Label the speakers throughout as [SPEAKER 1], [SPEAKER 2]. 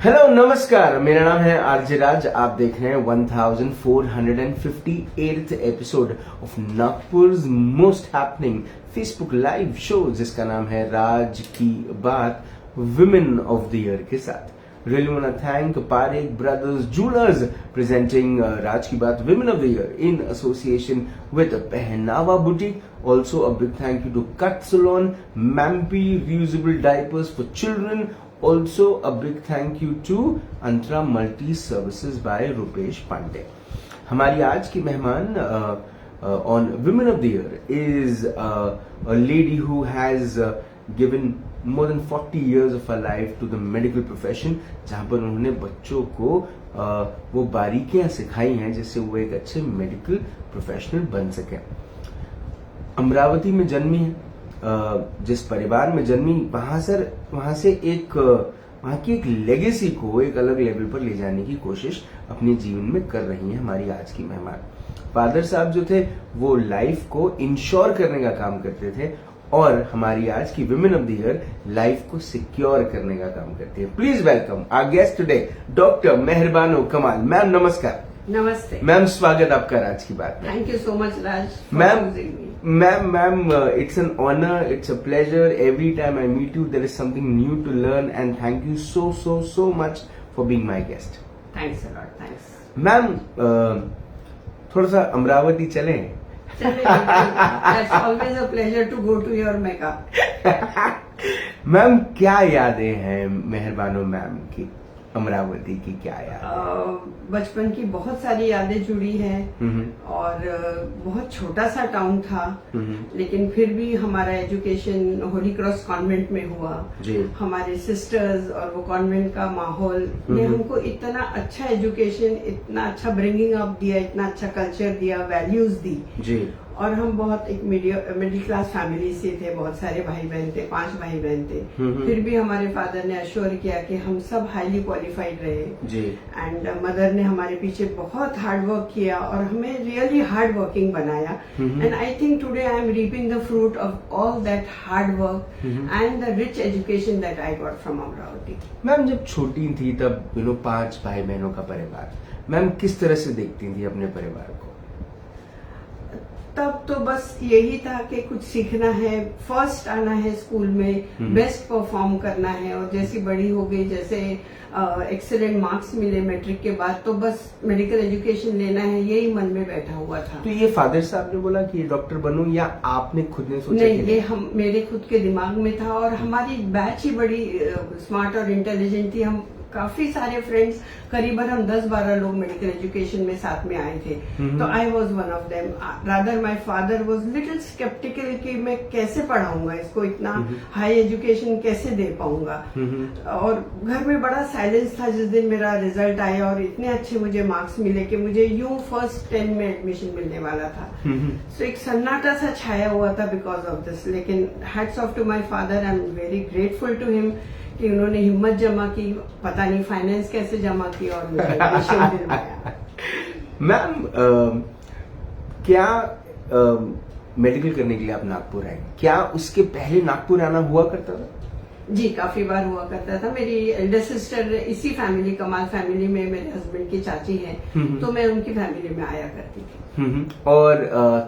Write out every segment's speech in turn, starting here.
[SPEAKER 1] Hello नमस्कार, मेरा नाम है आरजे राज। आप देख रहे हैं 1458th episode of Nagpur's most happening Facebook live show, जिसका नाम है राज की बात विमेन ऑफ द ईयर के साथ। Really want to thank Parekh Brothers Jewelers presenting Raj Ki Baat Women of the Year in association with Pehnawa Boutique. Also a big thank you to Cut Salon, Mampi reusable diapers for children. Also a big thank you to Antra Multi Services by Rupesh Pandey. हमारी आज की मेहमान on Women of the Year is a lady who has given more than 40 years of her life to the medical profession, जहाँ पर उन्होंने बच्चों को वो बारीकियां सिखाई हैं जिससे वो एक अच्छे मेडिकल प्रोफेशनल बन सके। अमरावती में जन्मी है, जिस परिवार में जन्मी वहां से वहां की एक लेगेसी को एक अलग लेवल पर ले जाने की कोशिश अपने जीवन में कर रही है हमारी आज की मेहमान। फादर साहब जो थे वो लाइफ को इंश्योर करने का काम करते थे और हमारी आज की women of the year life को सिक्योर करने का काम करती है। Please welcome our guest today doctor Mehrbano Kamal. Ma'am नमस्कार।
[SPEAKER 2] नमस्ते
[SPEAKER 1] मैम, स्वागत आपका राज की बात में।
[SPEAKER 2] Thank you so much Raj.
[SPEAKER 1] Ma'am, it's an honor, it's a pleasure. Every time I meet you, there is something new to learn, and thank you so much for being my guest.
[SPEAKER 2] Thanks a lot. Thanks
[SPEAKER 1] ma'am, थोड़ा सा अमरावती चलें?
[SPEAKER 2] It's always a pleasure to go to your Mecca.
[SPEAKER 1] Ma'am, क्या यादें हैं मेहरबानो ma'am की? अमरावती की क्या याद?
[SPEAKER 2] बचपन की बहुत सारी यादें जुड़ी हैं और बहुत छोटा सा टाउन था, लेकिन फिर भी हमारा एजुकेशन होली क्रॉस कॉन्वेंट में हुआ। हमारे सिस्टर्स और वो कॉन्वेंट का माहौल ने हमको इतना अच्छा एजुकेशन, इतना अच्छा ब्रिंगिंग अप दिया, इतना अच्छा कल्चर दिया, वैल्यूज दी जी। और हम बहुत एक मिडिल क्लास फैमिली से थे, बहुत सारे भाई बहन थे, 5 भाई बहन थे। फिर भी हमारे फादर ने अश्योर किया कि हम सब हाईली क्वालिफाइड रहे जी। एंड मदर ने हमारे पीछे बहुत हार्ड वर्क किया और हमें रियली हार्ड वर्किंग बनाया। And I think today I am reaping the fruit of all that hard work and the rich education that I got from Amravati.
[SPEAKER 1] Ma'am, जब छोटी थी तब 5 भाई बहनों का परिवार, मैम किस तरह से देखती थी अपने परिवार को?
[SPEAKER 2] तब तो बस यही था कि कुछ सीखना है, फर्स्ट आना है स्कूल में, बेस्ट परफॉर्म करना है। और जैसी बड़ी हो गई, जैसे एक्सीलेंट मार्क्स मिले मैट्रिक के बाद, तो बस मेडिकल एजुकेशन लेना है, यही मन में बैठा हुआ था।
[SPEAKER 1] तो ये फादर साहब ने बोला कि डॉक्टर बनूं या आपने खुद ने सोचा?
[SPEAKER 2] नहीं, ये मेरे खुद के दिमाग में था और हमारी बैच ही बड़ी स्मार्ट और इंटेलिजेंट थी। हम काफी सारे फ्रेंड्स, करीबन हम 10-12 लोग मेडिकल एजुकेशन में साथ में आए थे। तो I was one of them. Rather my father was little sceptical कि मैं कैसे पढ़ाऊंगा इसको, इतना हाई एजुकेशन कैसे दे पाऊंगा। और घर में बड़ा साइलेंस था जिस दिन मेरा रिजल्ट आया और इतने अच्छे मुझे मार्क्स मिले कि मुझे यूं फर्स्ट 10 में एडमिशन मिलने वाला था। सो एक सन्नाटा सा छाया हुआ था बिकॉज ऑफ दिस। लेकिन hats off to my father, I am very grateful to him कि उन्होंने हिम्मत जमा की, पता नहीं फाइनेंस कैसे जमा की और मुझे एडमिशन दिलवाया।
[SPEAKER 1] मैम, क्या मेडिकल करने के लिए आप नागपुर आए? क्या उसके पहले नागपुर आना हुआ करता था?
[SPEAKER 2] जी, काफी बार हुआ करता था। मेरी एल्डर सिस्टर इसी फैमिली, कमाल फैमिली में मेरे हस्बैंड की चाची है, तो मैं उनकी फैमिली में आया करती थी।
[SPEAKER 1] और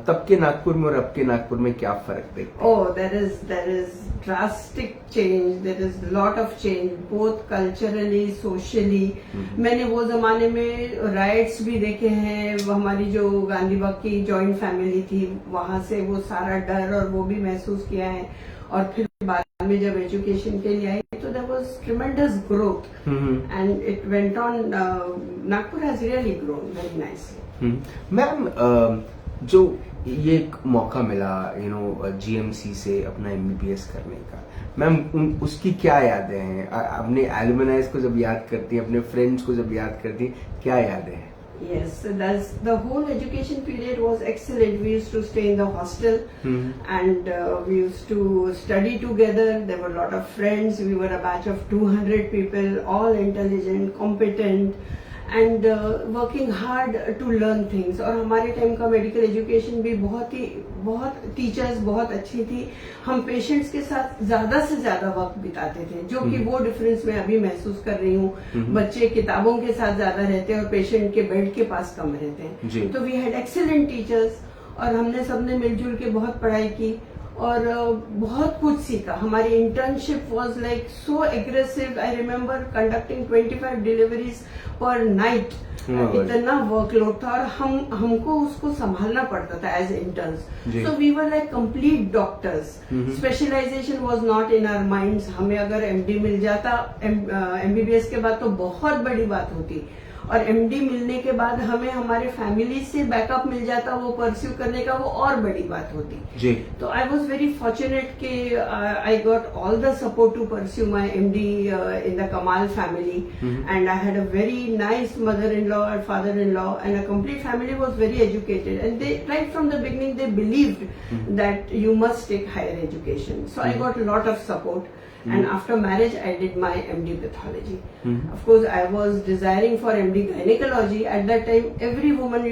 [SPEAKER 1] तब के नागपुर में और अब के नागपुर में क्या फर्क देखते हैं?
[SPEAKER 2] Oh, there is drastic change, there is lot of change, both culturally, socially. मैंने वो जमाने में राइट्स भी देखे हैं। हमारी जो गांधी बाग की जॉइंट फैमिली थी, वहां से वो सारा डर और वो भी महसूस किया है। और फिर बाद में जब एजुकेशन के लिए आई तो there was tremendous growth and it went on. Nagpur has really grown very nicely.
[SPEAKER 1] Ma'am, जो ये एक मौका मिला जीएमसी से अपना MBBS करने का, मैम उसकी क्या यादें हैं? अपने एलुमनाइज को जब याद करती हैं, अपने फ्रेंड्स को जब याद करती हैं, क्या यादें हैं?
[SPEAKER 2] Yes, so the whole education period was excellent. We used to stay in the hostel and we used to study together. There were a lot of friends. We were a batch of 200 people, all intelligent, competent. And working hard to learn things. और हमारे time का medical education भी बहुत teachers बहुत अच्छी थी। हम patients के साथ ज्यादा से ज्यादा वक्त बिताते थे, जो कि वो डिफरेंस मैं अभी महसूस कर रही हूँ। बच्चे किताबों के साथ ज्यादा रहते हैं और पेशेंट के बेड के पास कम रहते हैं। तो वी हैड एक्सीलेंट टीचर्स और हमने सबने मिलजुल के बहुत पढ़ाई की और बहुत कुछ सीखा। हमारी internship was like so aggressive. I remember conducting 25 deliveries per night. इतना वर्कलोड था और हमको उसको संभालना पड़ता था as interns. So we were like complete doctors. Specialization was not in our minds. हमें अगर एमडी मिल जाता एमबीबीएस के बाद तो बहुत बड़ी बात होती, और एमडी मिलने के बाद हमें हमारे फैमिली से बैकअप मिल जाता वो परस्यू करने का, वो और बड़ी बात होती
[SPEAKER 1] जी।
[SPEAKER 2] तो आई वॉज वेरी फॉर्चुनेट कि I got all the support to pursue my MD in the Kamal family, and I had a very nice mother in law and father in law, and a complete family was very educated, and they right from the beginning they believed that you must take higher education. So I got a lot of support. And after marriage, I did my MD pathology. Of course, I was desiring for MD gynecology. At that time, every woman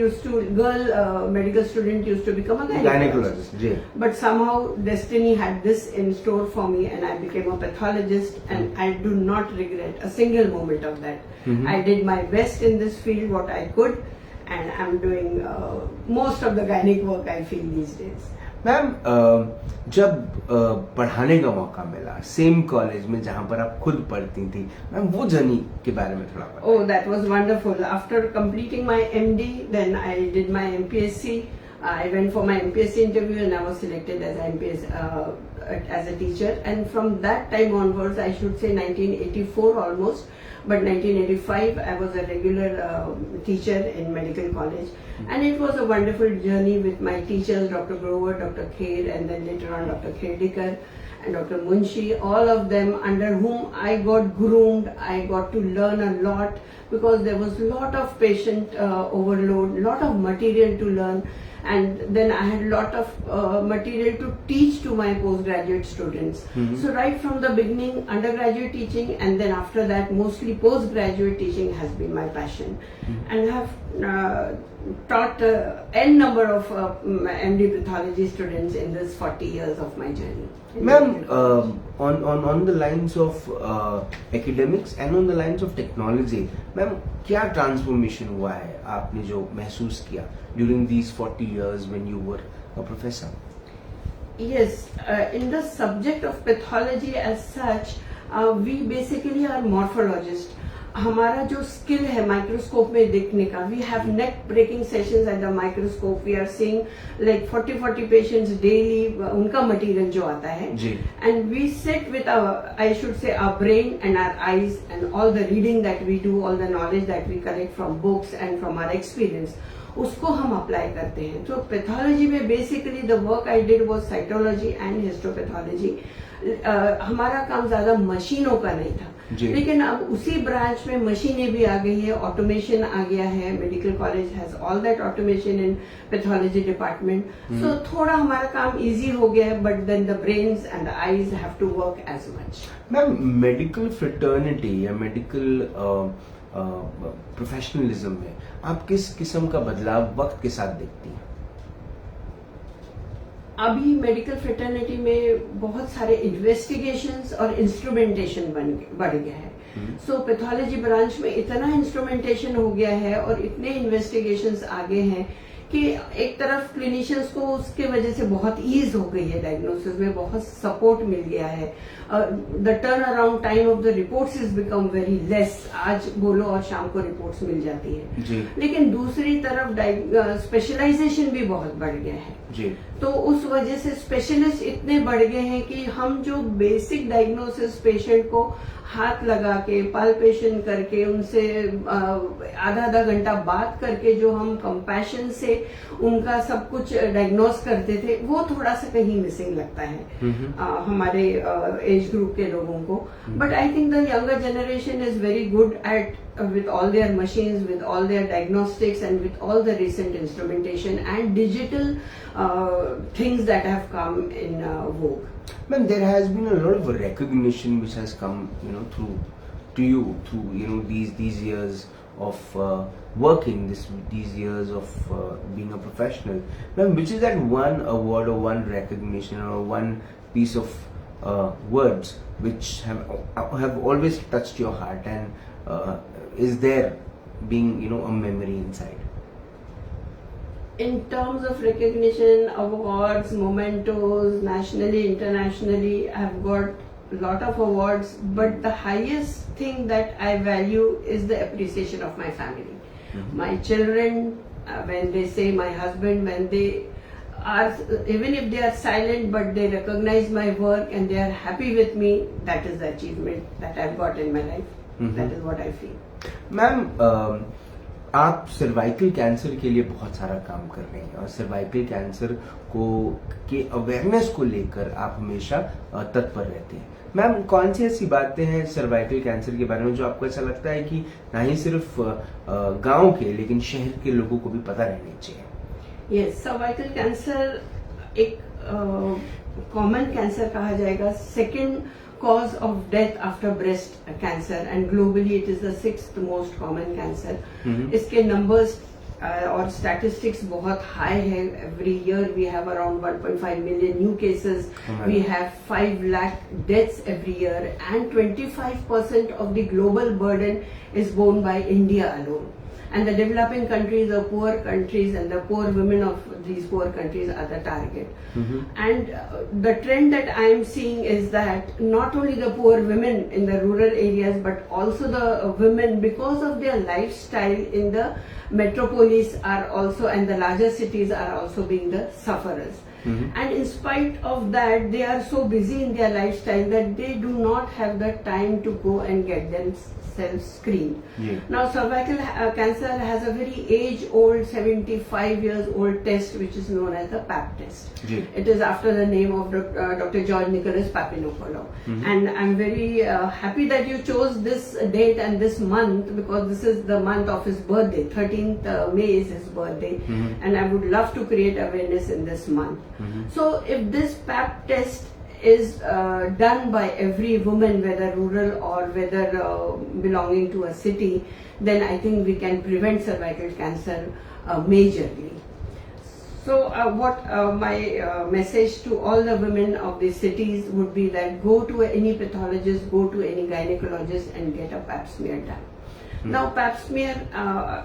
[SPEAKER 2] medical student used to become a gynecologist. But somehow, destiny had this in store for me, and I became a pathologist. And I do not regret a single moment of that. I did my best in this field, what I could, and I'm doing most of the gynec work I feel these days.
[SPEAKER 1] Ma'am, जब पढ़ाने का मौका मिला same college में जहां पर आप खुद पढ़ती थी, मैम वो जर्नी के बारे में थोड़ा बताइए.
[SPEAKER 2] Oh, that was wonderful. After completing my MD, then I did my MPSC. I went for my MPSC interview and I was selected as as a teacher. And from that time onwards, I should say 1984 almost, but 1985 I was a regular teacher in medical college. And it was a wonderful journey with my teachers, Dr. Grover, Dr. Kher, and then later on Dr. Kherdikar and Dr. Munshi, all of them under whom I got groomed. I got to learn a lot because there was a lot of patient overload, lot of material to learn. And then I had a lot of material to teach to my postgraduate students. So right from the beginning, undergraduate teaching, and then after that, mostly postgraduate teaching has been my passion. And I have taught n number of MD pathology students in this 40 years of my journey.
[SPEAKER 1] Ma'am, on the lines of academics and on the lines of technology, ma'am, क्या transformation हुआ है आपने जो महसूस किया during these 40 years when you were a professor?
[SPEAKER 2] Yes, in the subject of pathology as such, we basically are morphologists. हमारा जो skill है माइक्रोस्कोप में देखने का, we have neck breaking sessions at the microscope. We are seeing like 40 patients daily, उनका material जो आता है, and we sit with I should say our brain and our eyes and all the reading that we do, all the knowledge that we collect from books and from our experience, उसको हम apply करते हैं. तो pathology में basically the work I did was cytology and histopathology. हमारा काम ज्यादा मशीनों का नहीं था, लेकिन अब उसी ब्रांच में मशीनें भी आ गई है, ऑटोमेशन आ गया है. Medical college has all that automation in pathology department. So थोड़ा हमारा काम इजी हो गया है, but then the brains and the eyes have to work as much.
[SPEAKER 1] Ma'am, medical fraternity या मेडिकल प्रोफेशनलिज्म में आप किस किस्म का बदलाव वक्त के साथ देखती हैं?
[SPEAKER 2] अभी मेडिकल फ्रेटर्निटी में बहुत सारे इन्वेस्टिगेशंस और इंस्ट्रूमेंटेशन बढ़ गया है. सो पैथोलॉजी ब्रांच में इतना इंस्ट्रूमेंटेशन हो गया है और इतने इन्वेस्टिगेशंस आगे हैं कि एक तरफ क्लिनिशियंस को उसके वजह से बहुत ईज हो गई है, डायग्नोसिस में बहुत सपोर्ट मिल गया है. The turn around time of the reports is become very less. आज बोलो और शाम को रिपोर्ट्स मिल जाती है. लेकिन दूसरी तरफ स्पेशलाइजेशन भी बहुत बढ़ गया है. तो उस वजह से स्पेशलिस्ट इतने बढ़ गए हैं कि हम जो बेसिक डायग्नोसिस पेशेंट को हाथ लगा के पाल्पेशन करके उनसे आधा घंटा बात करके जो हम कंपैशन से उनका सब कुछ डायग्नोस करते थे, वो थोड़ा सा कहीं मिसिंग लगता है हमारे एज ग्रुप के लोगों को. But I think the younger generation is very good at with all their machines, with all their diagnostics, and with all the recent instrumentation and digital things that have come in vogue.
[SPEAKER 1] Ma'am, there has been a lot of recognition which has come, through to you through these years of working, these years of being a professional? Ma'am, which is that one award or one recognition or one piece of words which have always touched your heart and is there being a memory inside?
[SPEAKER 2] In terms of recognition, awards, mementos, nationally, internationally, I've got a lot of awards, but the highest thing that I value is the appreciation of my family. My children, when they say, my husband, when they are, even if they are silent, but they recognize my work and they are happy with me, that is the achievement that I've got in my life. That is what I feel.
[SPEAKER 1] Ma'am, आप cervical cancer के लिए बहुत सारा काम कर रहे हैं और सर्वाइकल कैंसर के अवेयरनेस को लेकर आप हमेशा तत्पर रहते हैं. मैम, कौन सी ऐसी बातें हैं सर्वाइकल कैंसर के बारे में जो आपको ऐसा लगता है कि ना ही सिर्फ गांव के लेकिन शहर के लोगों को भी पता रहनी चाहिए?
[SPEAKER 2] यस, सर्वाइकल कैंसर एक कॉमन कैंसर कहा जाएगा, second cause of death after breast cancer, and globally it is the 6th most common cancer. इसके numbers और statistics बहुत high है. Every year we have around 1.5 million new cases. We have 5 lakh deaths every year, and 25% of the global burden is borne by India alone. And the developing countries, the poor countries, and the poor women of these poor countries are the target. And the trend that I am seeing is that not only the poor women in the rural areas, but also the women, because of their lifestyle in the metropolis are also, and the larger cities are also being the sufferers. And in spite of that, they are so busy in their lifestyle that they do not have the time to go and get themselves screened. Now, cervical cancer has a very age-old, 75 years old test which is known as the PAP test. It is after the name of Dr. George Nicholas Papadopoulos. And I'm very happy that you chose this date and this month, because this is the month of his birthday. 13th May is his birthday. And I would love to create awareness in this month. So if this PAP test is done by every woman, whether rural or whether belonging to a city, then I think we can prevent cervical cancer majorly. So what my message to all the women of the cities would be that go to any pathologist, go to any gynecologist and get a pap smear done. Now, pap smear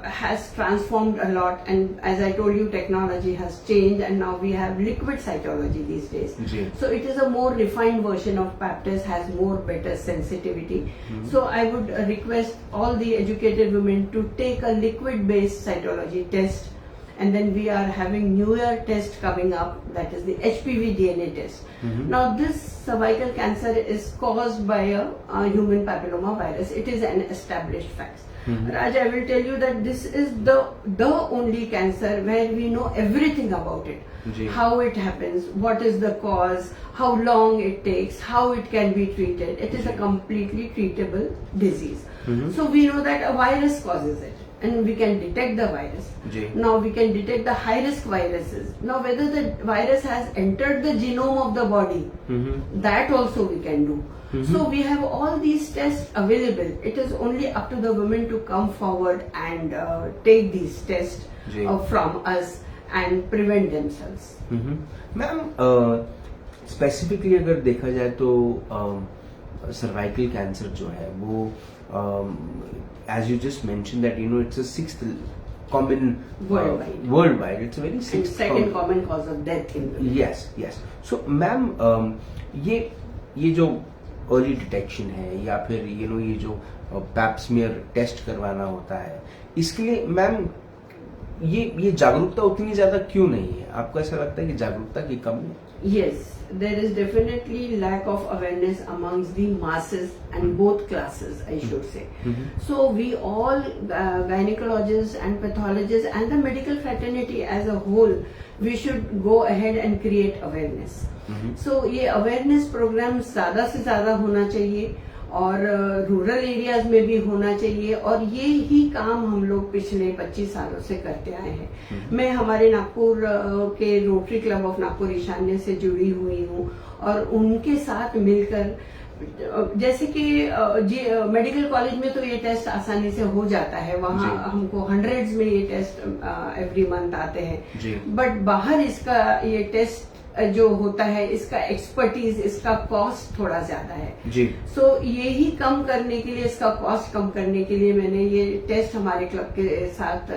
[SPEAKER 2] has transformed a lot, and as I told you, technology has changed, and now we have liquid cytology these days. So it is a more refined version of pap test, has more better sensitivity. So I would request all the educated women to take a liquid-based cytology test, and then we are having newer test coming up, that is the HPV DNA test. Now, this cervical cancer is caused by a human papilloma virus. It is an established fact. Raj, I will tell you that this is the only cancer where we know everything about it. How it happens, what is the cause, how long it takes, how it can be treated. It is a completely treatable disease. So we know that a virus causes it, and we can detect the virus. Now we can detect the high risk viruses. Now whether the virus has entered the genome of the body, that also we can do. So we have all these tests available. It is only up to the women to come forward and take these tests from us and prevent themselves.
[SPEAKER 1] Ma'am, specifically अगर देखा जाए तो cervical cancer जो है वो as you just mentioned that it's a 6th common worldwide. It's a very 6th
[SPEAKER 2] second common cause of death in women.
[SPEAKER 1] Yes. So ma'am, ये जो early detection है या फिर ये जो पैप स्मीयर टेस्ट करवाना होता है, इसके लिए मैम ये जागरूकता उतनी ज्यादा क्यों नहीं है? आपको ऐसा लगता है कि जागरूकता की कमी है?
[SPEAKER 2] Yes, there is definitely lack of awareness amongst the masses and both classes, I should say. So we all, gynecologists and pathologists and the medical fraternity as a whole, we should go ahead and create awareness. So ये awareness program ज़्यादा से ज़्यादा होना चाहिए और rural areas में भी होना चाहिए, और ये ही काम हम लोग पिछले 25 सालों से करते आए हैं. मैं हमारे नागपुर के रोटरी क्लब ऑफ नागपुर ईशान्य से जुड़ी हुई हूँ और उनके साथ मिलकर जैसे कि मेडिकल कॉलेज में तो ये टेस्ट आसानी से हो जाता है, वहाँ हमको हंड्रेड्स में ये टेस्ट एवरी मंथ आते हैं, बट बाहर इसका ये टेस्ट जो होता है, इसका एक्सपर्टीज, इसका कॉस्ट थोड़ा ज्यादा है जी। सो यही कम करने के लिए, इसका कॉस्ट कम करने के लिए मैंने ये टेस्ट हमारे क्लब के साथ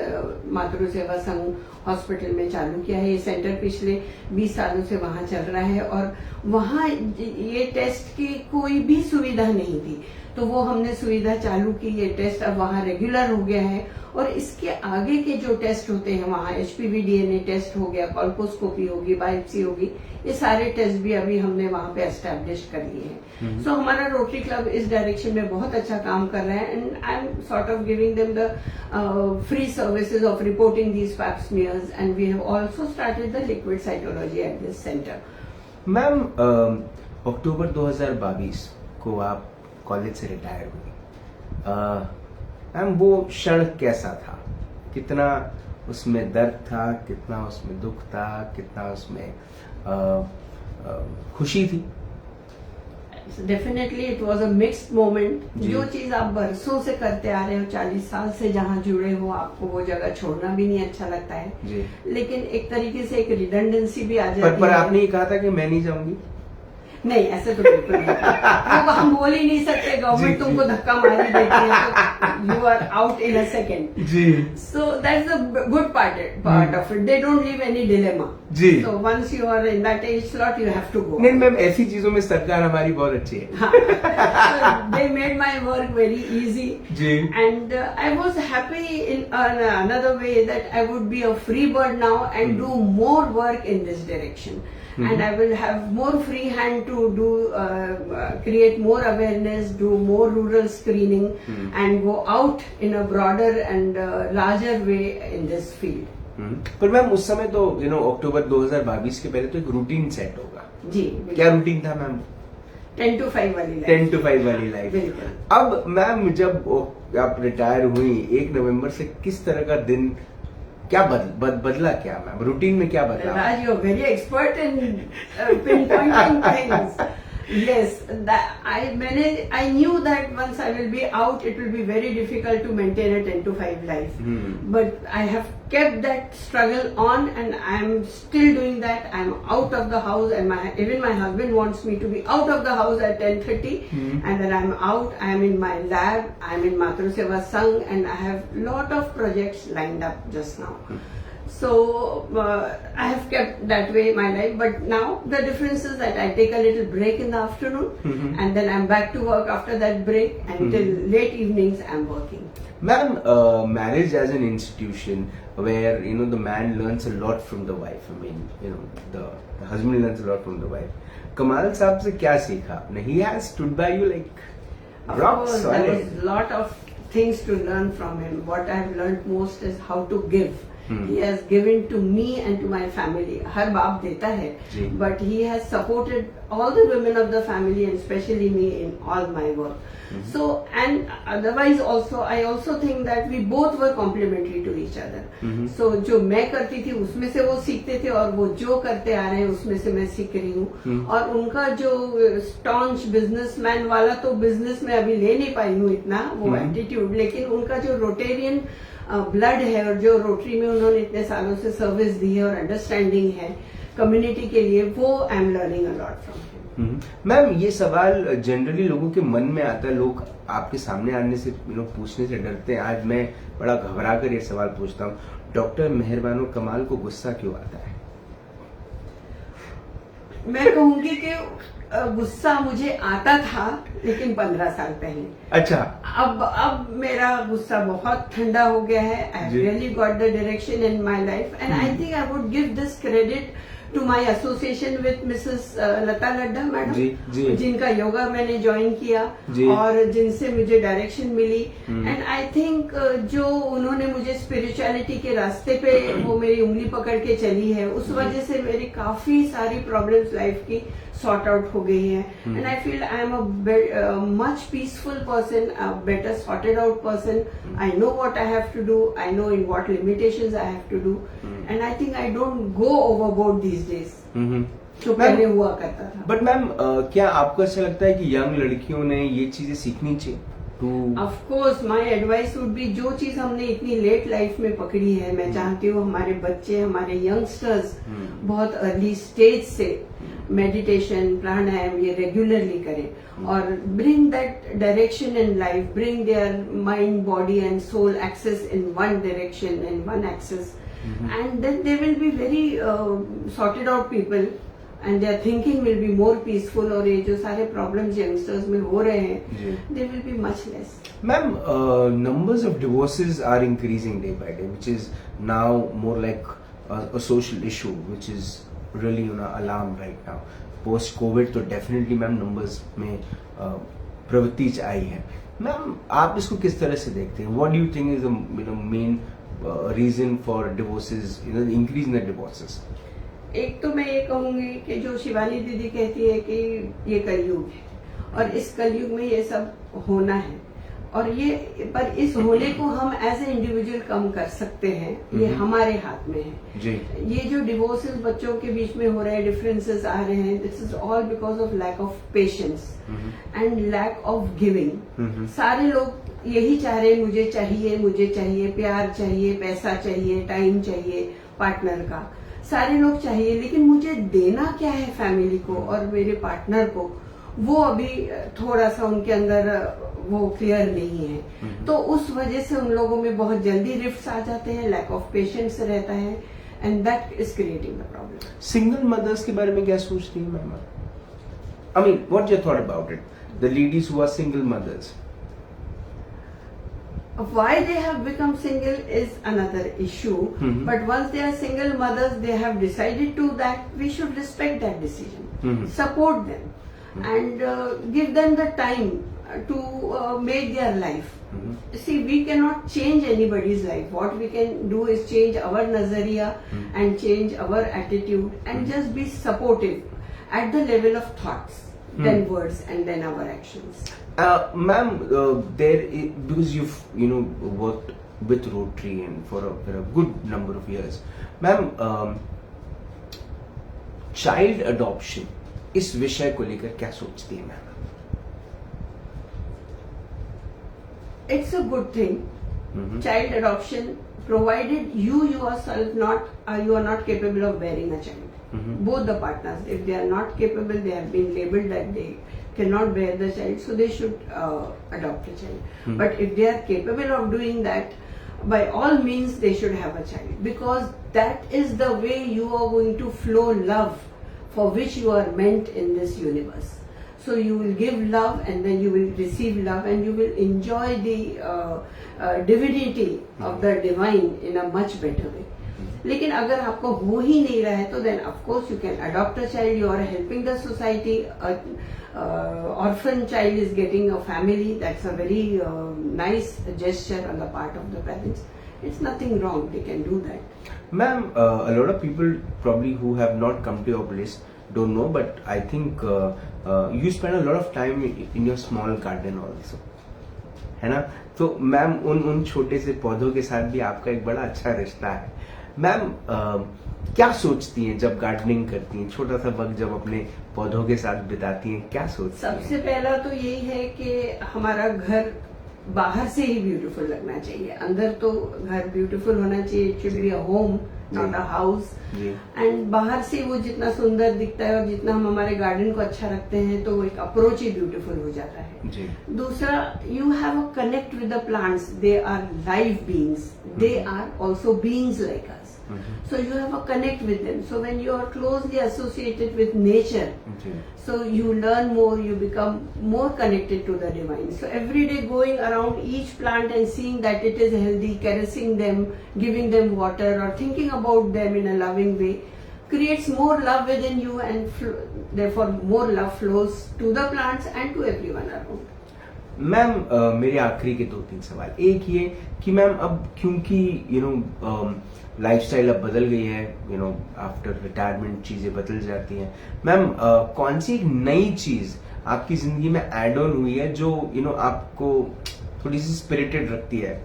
[SPEAKER 2] मातृ सेवा संघ हॉस्पिटल में चालू किया है। ये सेंटर पिछले 20 सालों से वहाँ चल रहा है और वहाँ ये टेस्ट की कोई भी सुविधा नहीं थी, तो वो हमने सुविधा चालू की। ये टेस्ट अब वहाँ रेगुलर हो गया है और इसके आगे के जो टेस्ट होते हैं वहाँ HPV DNA टेस्ट हो गया, कॉल्पोस्कोपी होगी, बायोप्सी होगी, ये सारे टेस्ट भी अभी हमने वहाँ पे एस्टेब्लिश कर लिए हैं। सो हमारा रोटरी क्लब इस डायरेक्शन में बहुत अच्छा काम कर रहा है and I am sort of giving them the free services of reporting these pap smears and we have also started the liquid cytology at this centre.
[SPEAKER 1] Ma'am, अक्टूबर 2022 को आप कॉलेज से रिटायर हुई। मैम, वो क्षण कैसा था? कितना उसमें दर्द था, कितना उसमें दुख था, कितना उसमें खुशी थी?
[SPEAKER 2] Definitely it was a mixed moment. जो चीज आप बरसों से करते आ रहे हो, 40 साल से जहाँ जुड़े हो, आपको वो जगह छोड़ना भी नहीं अच्छा लगता है जी। लेकिन एक तरीके से एक रिडंडेंसी भी आ जाती है।
[SPEAKER 1] पर आपने ये कहा था कि मैं नहीं जाऊंगी?
[SPEAKER 2] नहीं, ऐसे तो बिल्कुल नहीं। वो हम बोल ही नहीं सकते, गवर्नमेंट तुमको धक्का मार ही देती है, you are out in a second जी। So that's the good part of it, they don't leave any dilemma जी। So once you are in that age slot you have to go.
[SPEAKER 1] नहीं ma'am, ऐसी चीजों में सरकार हमारी बहुत अच्छी है।
[SPEAKER 2] They made my work very easy जी and I was happy in another way that I would be a free bird now and do more work in this direction and I will have more free hand to do create more awareness, do more rural screening and go out in a broader and larger way in this field।
[SPEAKER 1] पर ma'am उस समय तो अक्टूबर 2022 के पहले तो एक routine set होगा
[SPEAKER 2] जी।
[SPEAKER 1] क्या रूटीन था मैम?
[SPEAKER 2] 10 to 5 वाली लाइफ।
[SPEAKER 1] 10 to 5 वाली लाइफ। अब मैम जब आप रिटायर हुई 1 नवंबर से, किस तरह का दिन, क्या बदला क्या मैम? रूटीन में क्या बदला?
[SPEAKER 2] Raj, you're very expert in pinpointing things. Yes, I knew that once I will be out, it will be very difficult to maintain a 10 to 5 life. But I have kept that struggle on, and I'm still doing that. I'm out of the house, and even my husband wants me to be out of the house at 10:30, and then I'm out. I'm in my lab. I'm in Matru Seva Sangh, and I have lot of projects lined up just now. So I have kept that way my life, but now the difference is that I take a little break in the afternoon and then I'm back to work after that break, and till late evenings I'm working.
[SPEAKER 1] Ma'am, marriage as an institution where the man learns a lot from the wife. I mean, the husband learns a lot from the wife. Kamal साहब से क्या सीखा आपने? He has stood by you like rock solid.
[SPEAKER 2] There was a lot of things to learn from him. What I have learned most is how to give. He has given to me and to my family. हर बाप देता है, but he has supported all the women of the family and especially me in all my work. So, and otherwise also, I also think that we both were complementary to each other. So, जो मैं करती थी उसमें से वो सीखते थे और वो जो करते आ रहे हैं उसमें से मैं सीख रही हूँ। और उनका जो स्टॉन्च बिजनेसमैन वाला तो बिजनेस में अभी ले नहीं पाई हूँ इतना वो एटीट्यूड, लेकिन उनका जो रोटेरियन ब्लड है और जो रोटरी में उन्होंने इतने सालों से सर्विस दी है और अंडरस्टैंडिंग है कम्युनिटी के लिए, वो I am learning a lot from him.
[SPEAKER 1] Ma'am, ये सवाल जनरली लोगों के मन में आता है, लोग आपके सामने आने से पूछने से डरते हैं। आज मैं बड़ा घबरा कर ये सवाल पूछता हूँ, डॉक्टर मेहरबानो कमाल को गुस्सा क्यों आता है?
[SPEAKER 2] मैं कहूंगी कि गुस्सा मुझे आता था, लेकिन 15 साल पहले।
[SPEAKER 1] अच्छा।
[SPEAKER 2] अब मेरा गुस्सा बहुत ठंडा हो गया है। I really got the direction in my life and I think I would give this credit to my association with Mrs Lata Laddha madam, जिनका योगा मैंने ज्वाइन किया और जिनसे मुझे डायरेक्शन मिली। एंड आई थिंक जो उन्होंने मुझे स्पिरिचुअलिटी के रास्ते पे वो मेरी उंगली पकड़ के चली है, उस वजह से मेरी काफी सारी प्रॉब्लम्स लाइफ की सॉर्ट आउट हो गई है। And I feel I am a much peaceful person, a better sorted out person. I know what I have to do, I know in what limitations I have to do, and I think I don't go overboard these days. जो पहले हुआ करता था।
[SPEAKER 1] But ma'am क्या आपको ऐसा लगता है कि यंग लड़कियों ने ये चीजें सीखनी चाहिए?
[SPEAKER 2] Of course my advice would be, जो चीज हमने इतनी लेट लाइफ में पकड़ी है, मैं चाहती हूँ हमारे बच्चे, हमारे यंगस्टर्स बहुत अर्ली स्टेज से मेडिटेशन, प्राणायाम ये रेगुलरली करें और bring that direction in life, bring their mind, body and soul axis in one direction, in one axis, and then they will be very sorted out people and their thinking will be more peaceful, और ये जो सारे problems youngsters में हो रहे हैं they will be much less.
[SPEAKER 1] Ma'am, numbers of divorces are increasing day by day, which is now more like a social issue, which is really alarm right now. Post COVID तो definitely ma'am numbers में प्रवृत्ति आई है. Ma'am आप इसको किस तरह से देखते हैं? What do you think is the main reason for divorces, increase in the divorces?
[SPEAKER 2] एक तो मैं ये कहूंगी कि जो शिवानी दीदी कहती है कि ये कलयुग है और इस कलयुग में ये सब होना है, और ये पर इस होने को हम एज ए इंडिविजुअल कम कर सकते हैं, ये हमारे हाथ में है
[SPEAKER 1] जी.
[SPEAKER 2] ये जो डिवोर्सेस बच्चों के बीच में हो रहे हैं, डिफरेंसेस आ रहे हैं, this is all because of lack of patience and lack of giving. सारे लोग यही चाह रहे हैं, मुझे चाहिए, प्यार चाहिए, पैसा चाहिए, टाइम चाहिए पार्टनर का, सारे लोग चाहिए, लेकिन मुझे देना क्या है फैमिली को और मेरे पार्टनर को, वो अभी थोड़ा सा उनके अंदर वो क्लियर नहीं है. तो उस वजह से उन लोगों में बहुत जल्दी रिफ्ट्स आ जाते हैं, लैक ऑफ पेशेंस रहता है, and that is creating the problem.
[SPEAKER 1] Single mothers के बारे में क्या सोचती है ma'am? I mean what your thought about it, the ladies who are single mothers?
[SPEAKER 2] Why they have become single is another issue, but once they are single mothers, they have decided to that, we should respect that decision, support them, and give them the time to make their life. See, we cannot change anybody's life. What we can do is change our nazariya and change our attitude and just be supportive at the level of thoughts, then words, and then our actions.
[SPEAKER 1] Ma'am, because you've worked with Rotary and for a good number of years, ma'am, child adoption इस विषय को लेकर क्या सोचती है ma'am?
[SPEAKER 2] It's a good thing. Child adoption, provided you yourself you are not capable of bearing a child. Both the partners, if they are not capable, they have been labeled that they cannot bear the child, so they should adopt a child. But if they are capable of doing that, by all means they should have a child, because that is the way you are going to flow love for which you are meant in this universe. So you will give love and then you will receive love and you will enjoy the divinity of the divine in a much better way. लेकिन अगर आपको हो ही नहीं रहा है तो then of course you can adopt a child, you are helping the society. Orphan child is getting a family, that's a very nice gesture on the part of the parents. It's nothing wrong, they can do that.
[SPEAKER 1] Ma'am, a lot of people probably who have not come to your place don't know, but I think you spend a lot of time in your small garden also, है ना? तो ma'am उन छोटे से पौधों के साथ भी आपका एक बड़ा अच्छा रिश्ता है. मैम क्या सोचती हैं जब गार्डनिंग करती हैं, छोटा सा वक्त जब अपने पौधों के साथ बिताती हैं, क्या सोचती हैं?
[SPEAKER 2] सबसे पहला तो यही है कि हमारा घर बाहर से ही ब्यूटीफुल लगना चाहिए, अंदर तो घर ब्यूटीफुल होना चाहिए, it should be a home not a house. And बाहर से वो जितना सुंदर दिखता है और जितना हम हमारे गार्डन को अच्छा रखते हैं तो एक अप्रोच ही ब्यूटीफुल हो जाता है. दूसरा, you have a connect with the plants, they are live beings, they are also beings like us. So you have a connect with them. So when you are closely associated with nature, so you learn more, you become more connected to the divine. So every day going around each plant and seeing that it is healthy, caressing them, giving them water or thinking about them in a loving way creates more love within you, and therefore more love flows to the plants and to everyone around.
[SPEAKER 1] Ma'am मेरे आखिरी के 2-3 सवाल. एक ये कि ma'am अब क्योंकि lifestyle अब बदल गई है, आफ्टर रिटायरमेंट चीजें बदल जाती हैं. मैम कौन सी एक नई चीज आपकी जिंदगी में एड ऑन हुई है जो आपको थोड़ी सी स्पिरिटेड रखती है,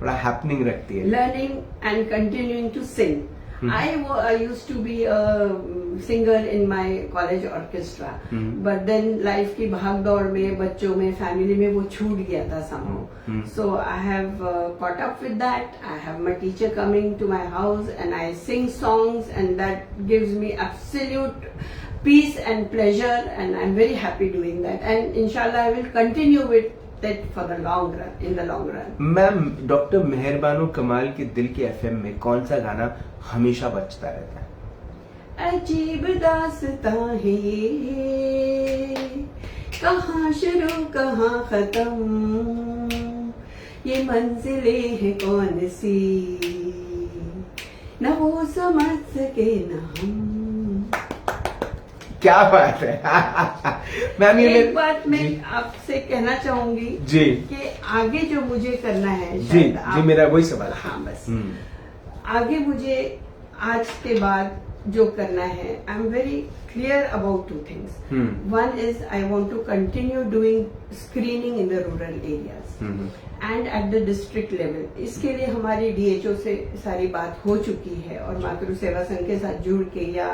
[SPEAKER 1] थोड़ा हैपनिंग रखती है?
[SPEAKER 2] Learning and continuing to sing. I used to be a singer in my college orchestra, but then life की भाग दौड़ में, बच्चों में, family में वो छूट गया था somehow. So I have caught up with that. I have my teacher coming to my house and I sing songs, and that gives me absolute peace and pleasure, and I'm very happy doing that. And inshallah I will continue with that for the long run, in the long run.
[SPEAKER 1] Ma'am, doctor Mehrbano Kamal के दिल के FM में कौन सा गाना हमेशा बजता रहता है?
[SPEAKER 2] अजीब दास्तां है ये, कहाँ शुरू कहाँ खत्म, ये मंजिलें हैं कौन सी, न वो समझ सके न हम।
[SPEAKER 1] क्या बात है। मैम, ये
[SPEAKER 2] एक बात मैं आपसे कहना चाहूंगी
[SPEAKER 1] जी
[SPEAKER 2] कि आगे जो मुझे करना है,
[SPEAKER 1] जी जी, मेरा वही सवाल है।
[SPEAKER 2] हाँ, बस आगे मुझे आज के बाद जो करना है, I am very clear about two things. One is I want to continue doing screening in the rural areas and at the district level. इसके लिए हमारी डीएचओ से सारी बात हो चुकी है और मातृ सेवा संघ के साथ जुड़ के या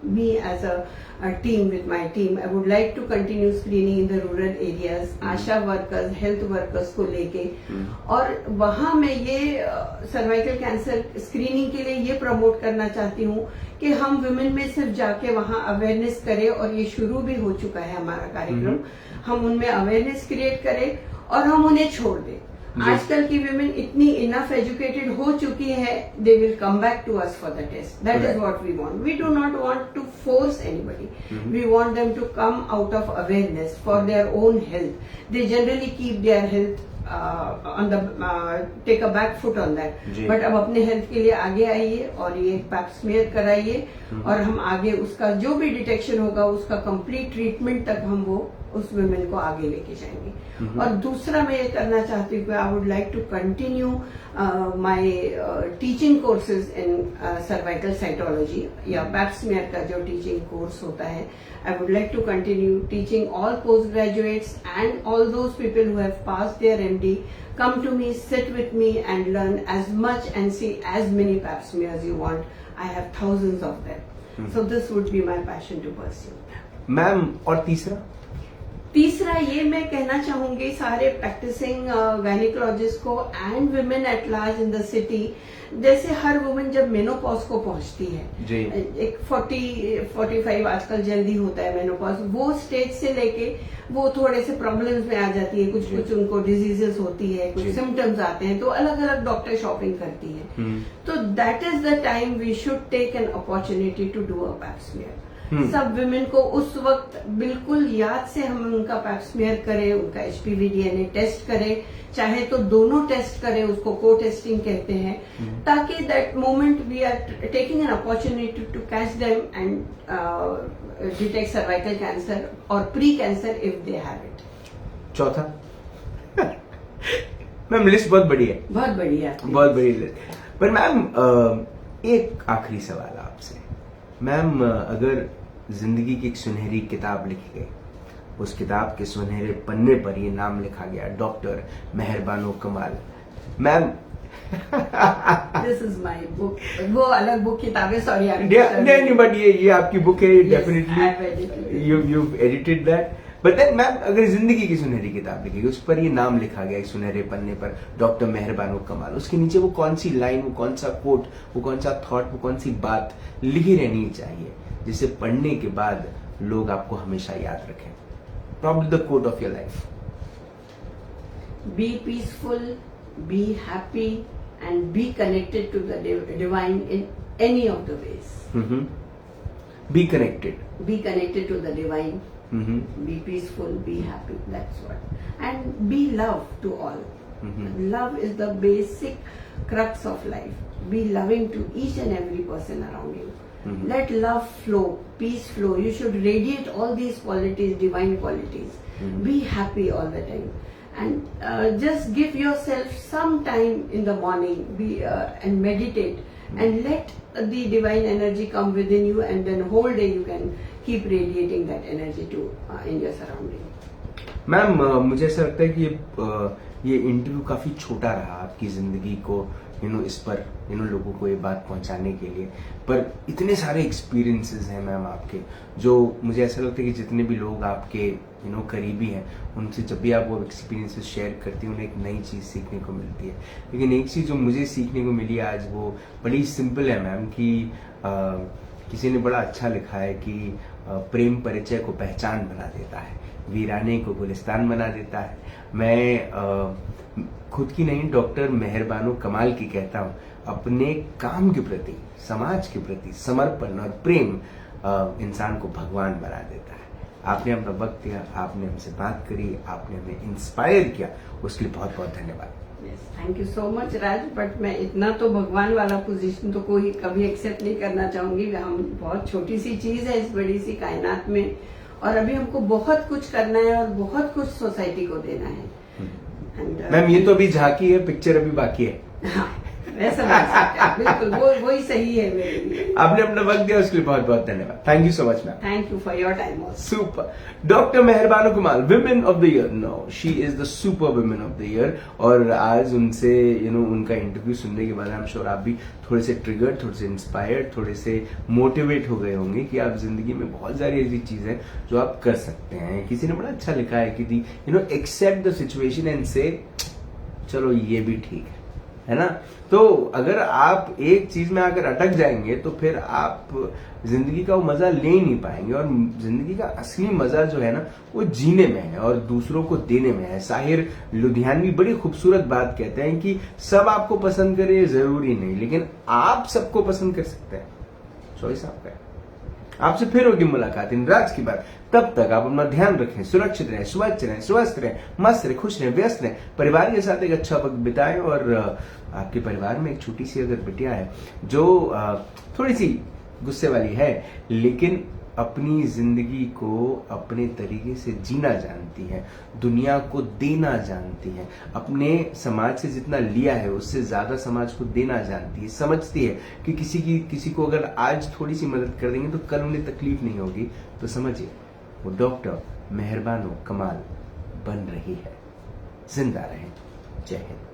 [SPEAKER 2] me as a team with my team I would like to continue screening in the rural areas, ASHA workers, health workers को लेके. और वहां मैं ये सर्वाइकल कैंसर स्क्रीनिंग के लिए ये प्रमोट करना चाहती हूँ कि हम वुमेन में सिर्फ जाके वहां अवेयरनेस करें, और ये शुरू भी हो चुका है हमारा कार्यक्रम. हम उनमें अवेयरनेस क्रिएट करें और हम उन्हें छोड़ दें. आजकल की विमेन इतनी इनफ एजुकेटेड हो चुकी है, they will come back to us for the test. That is what we want. We do not want to force anybody. We want them to come out of awareness for their own health. They generally keep their health on the take a back foot on that. But अब अपने health के लिए आगे आइए और ये pipe smear कराइए, और हम आगे उसका जो भी डिटेक्शन होगा उसका कंप्लीट ट्रीटमेंट तक हम वो उस वुमेन को आगे लेके जाएंगे. और दूसरा मैं ये करना चाहती हूँ, I would like to continue my teaching courses in cervical cytology या पैप स्मीयर का जो टीचिंग कोर्स होता है. I would like to continue teaching all postgraduates and all those people who have passed their MD. Come to me, sit with me and learn as much and see as many pap smears you want. I have thousands of them. So this would be my passion to pursue.
[SPEAKER 1] Ma'am, और
[SPEAKER 2] तीसरा ये मैं कहना चाहूंगी सारे practising gynaecologist को and women at large in the city. जैसे हर women जब मेनोपॉज को पहुंचती है, एक 40-45 आजकल जल्दी होता है मेनोपॉज, वो स्टेज से लेके वो थोड़े से प्रॉब्लम्स में आ जाती है. कुछ उनको डिजीजेस होती है, कुछ सिम्टम्स आते हैं, तो अलग अलग डॉक्टर शॉपिंग करती है. तो that is the time we should take an opportunity to do a pap smear. सब विमेन को उस वक्त बिल्कुल याद से हम उनका पैप स्मीयर करें, उनका HPV DNA टेस्ट करें, चाहे तो दोनों टेस्ट करें, उसको को टेस्टिंग कहते हैं, ताकि that moment we are taking an opportunity to catch them and detect cervical cancer और pre cancer if they have it.
[SPEAKER 1] चौथा मैम, लिस्ट बहुत बड़ी है.
[SPEAKER 2] बहुत बढ़िया,
[SPEAKER 1] बहुत बड़ी लिस्ट. पर मैम, एक आखिरी सवाल आपसे. मैम, अगर जिंदगी की एक सुनहरी किताब लिखी गई, उस किताब के सुनहरे पन्ने पर ये नाम लिखा गया, doctor Mehrbano Kamal. Ma'am,
[SPEAKER 2] this is my book. वो अलग बुक किताबें, सॉरी
[SPEAKER 1] नहीं, बट ये आपकी बुक है. Definitely you edited that. But then ma'am, अगर जिंदगी की सुनहरी किताब लिखी गई, उस पर ये नाम लिखा गया एक सुनहरे पन्ने पर, डॉक्टर मेहरबानो कमाल, उसके नीचे वो कौन सी लाइन, वो कौन सा कोट, वो कौन सा थॉट, वो कौन सी बात लिखी रहनी चाहिए जिसे पढ़ने के बाद लोग आपको हमेशा याद रखें? Probably the quote of your life.
[SPEAKER 2] Be peaceful, be happy, and be connected to the divine in any of the ways.
[SPEAKER 1] Be connected.
[SPEAKER 2] Be connected to the divine. Be peaceful, be happy. That's what. And be love to all. Love is the basic crux of life. Be loving to each and every person around you. Let love flow, peace flow. You should radiate all these qualities, divine qualities. Be happy all the time, and just give yourself some time in the morning. And meditate, and let the divine energy come within you, and then whole day you can keep radiating that energy to in your surrounding.
[SPEAKER 1] Ma'am, मुझे ऐसा लगता है कि ये interview काफी छोटा रहा आपकी जिंदगी को इस पर लोगों को ये बात पहुंचाने के लिए, पर इतने सारे एक्सपीरियंसेस हैं मैम आपके, जो मुझे ऐसा लगता है कि जितने भी लोग आपके करीबी हैं, उनसे जब भी आप वो एक्सपीरियंसेस शेयर करती हैं उन्हें एक नई चीज़ सीखने को मिलती है। लेकिन एक चीज़ जो मुझे सीखने को मिली आज, वो बड़ी सिंपल है मैम, कि किसी ने बड़ा अच्छा लिखा है कि प्रेम परिचय को पहचान बना देता है, वीराने को गुलिस्तान बना देता है। मैं खुद की नहीं, डॉक्टर मेहरबानो कमाल की कहता हूँ, अपने काम के प्रति, समाज के प्रति समर्पण और प्रेम इंसान को भगवान बना देता है। आपने अपना वक्त दिया, आपने हमसे बात करी, आपने हमें इंस्पायर किया, उसके लिए बहुत बहुत धन्यवाद।
[SPEAKER 2] Thank you so much Raj, but मैं इतना तो भगवान वाला पोजीशन तो कोई कभी एक्सेप्ट नहीं करना चाहूंगी। हम बहुत छोटी सी चीज है इस बड़ी सी कायनात में, और अभी हमको बहुत कुछ करना है और बहुत कुछ सोसाइटी को देना है।
[SPEAKER 1] मैम ये तो अभी झांकी है, पिक्चर अभी बाकी है।
[SPEAKER 2] हाँ, वैसा बिल्कुल वही सही है मेरे लिए।
[SPEAKER 1] आपने अपना वक्त दिया, उसके लिए बहुत बहुत धन्यवाद। Thank you so much ma'am.
[SPEAKER 2] Thank you for your time also.
[SPEAKER 1] Super. Doctor Mehrbano Kamal, women of the year. No, she is the super women of the year. और आज उनसे उनका इंटरव्यू सुनने के बाद आई एम श्योर आप भी थोड़े से ट्रिगर्ड, थोड़े से इंस्पायर्ड, थोड़े से मोटिवेट हो गए होंगे कि आप जिंदगी में बहुत सारी ऐसी चीजें जो आप कर सकते हैं। किसी ने बड़ा अच्छा लिखा है कि एक्सेप्ट द सिचुएशन एंड से चलो ये भी ठीक है ना। तो अगर आप एक चीज में अगर अटक जाएंगे तो फिर आप जिंदगी का वो मजा ले ही नहीं पाएंगे, और जिंदगी का असली मजा जो है ना वो जीने में है और दूसरों को देने में है। साहिर लुधियानवी बड़ी खूबसूरत बात कहते हैं कि सब आपको पसंद करे ये जरूरी नहीं, लेकिन आप सबको पसंद कर सकते हैं, चॉइस आपका है। आपसे फिर होगी मुलाकात इन राज की बात। तब तक आप अपना ध्यान रखें, सुरक्षित रहें, स्वच्छ रहें, स्वस्थ रहें, मस्त रहें, खुश रहें, व्यस्त रहें, परिवार के साथ एक अच्छा वक्त बिताएं। और आपके परिवार में एक छोटी सी अगर बिटिया है जो थोड़ी सी गुस्से वाली है, लेकिन अपनी जिंदगी को अपने तरीके से जीना जानती है, दुनिया को देना जानती है, अपने समाज से जितना लिया है उससे ज्यादा समाज को देना जानती है, समझती है कि किसी को अगर आज थोड़ी सी मदद कर देंगे तो कल उन्हें तकलीफ नहीं होगी, तो समझिए वो डॉक्टर मेहरबानो कमाल बन रही है। जिंदा रहें। जय हिंद।